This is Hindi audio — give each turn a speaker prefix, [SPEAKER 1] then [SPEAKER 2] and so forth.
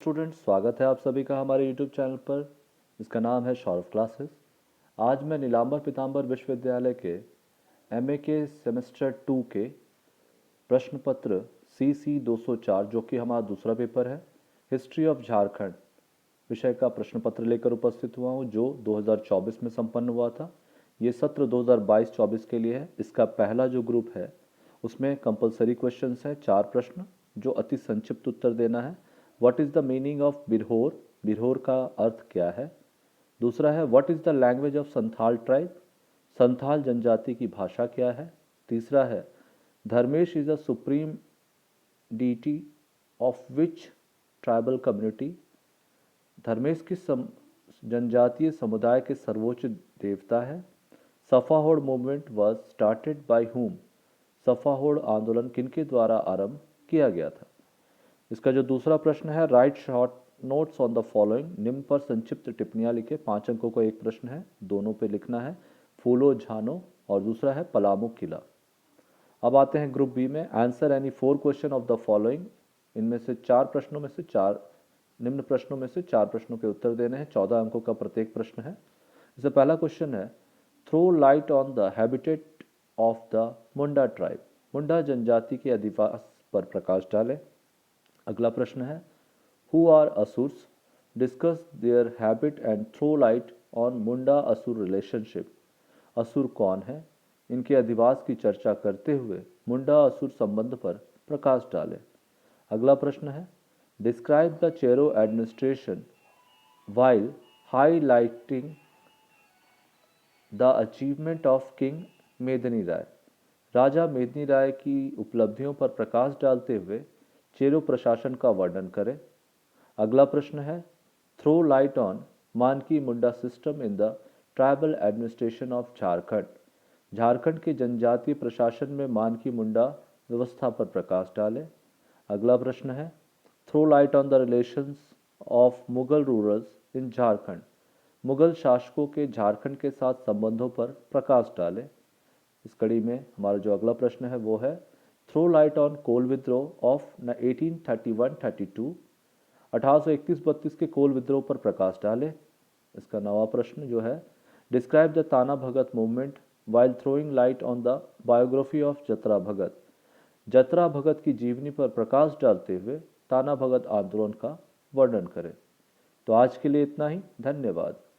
[SPEAKER 1] स्टूडेंट, स्वागत है आप सभी का हमारे यूट्यूब चैनल पर। इसका नाम है सौरभ क्लासेस। आज मैं नीलांबर पीतांबर विश्वविद्यालय के एमए के सेमेस्टर 2 के प्रश्न पत्र CC 204, जो कि हमारा दूसरा पेपर है, हिस्ट्री ऑफ झारखंड विषय का प्रश्न पत्र लेकर उपस्थित हुआ हूँ, जो 2024 में संपन्न हुआ था। ये सत्र 2022-24 के लिए है। इसका पहला जो ग्रुप है उसमें कंपलसरी क्वेश्चंस है, 4 प्रश्न, जो अति संक्षिप्त उत्तर देना है। What is the meaning of Birhor, Birhor का अर्थ क्या है। दूसरा है what is the language of Santhal tribe, Santhal जनजाति की भाषा क्या है। तीसरा है Dharmesh is the supreme deity of which tribal community, Dharmesh किस जनजातीय समुदाय के सर्वोच्च देवता है। Safahor movement was started by whom, Safahor आंदोलन किनके द्वारा आरंभ किया गया था। इसका जो दूसरा प्रश्न है right short notes on the following, निम्न पर संक्षिप्त टिप्पणियां लिखे। 5 अंकों का एक प्रश्न है, दोनों पे लिखना है। फूलो झानो और दूसरा है पलामू किला। अब आते हैं ग्रुप बी में। Answer any 4 question of the following, इनमें से 4 प्रश्नों में से 4 निम्न प्रश्नों में से 4 प्रश्नों के उत्तर देने हैं। 14 अंकों का प्रत्येक प्रश्न है। इससे पहला क्वेश्चन है throw light on the habitat of the Munda tribe, Munda जनजाति के अधिवास पर प्रकाश डालें। अगला प्रश्न है who are Asurs, discuss their habit and throw light on Munda Asur relationship, असुर कौन है, इनके अधिवास की चर्चा करते हुए मुंडा असुर संबंध पर प्रकाश डालें। अगला प्रश्न है describe the Chero administration while highlighting the achievement of king मेदिनी राय, राजा मेदिनी राय की उपलब्धियों पर प्रकाश डालते हुए चेरो प्रशासन का वर्णन करें। अगला प्रश्न है throw light on Manki Munda system in the tribal administration of Jharkhand, Jharkhand के जनजातीय प्रशासन में मानकी मुंडा व्यवस्था पर प्रकाश डालें। अगला प्रश्न है throw light on the relations of Mughal rulers in Jharkhand, Mughal शासकों के झारखंड के साथ संबंधों पर प्रकाश डालें। इस कड़ी में हमारा जो अगला प्रश्न है वो है थ्रो लाइट ऑन कोल विद्रोह ऑफ 1831-32, 1831-32 के कोल विद्रोह पर प्रकाश डालें। इसका नवा प्रश्न जो है describe the Tana Bhagat movement while throwing light on the biography of Jatra Bhagat, Jatra Bhagat की जीवनी पर प्रकाश डालते हुए ताना भगत आंदोलन का वर्णन करें। तो आज के लिए इतना ही, धन्यवाद।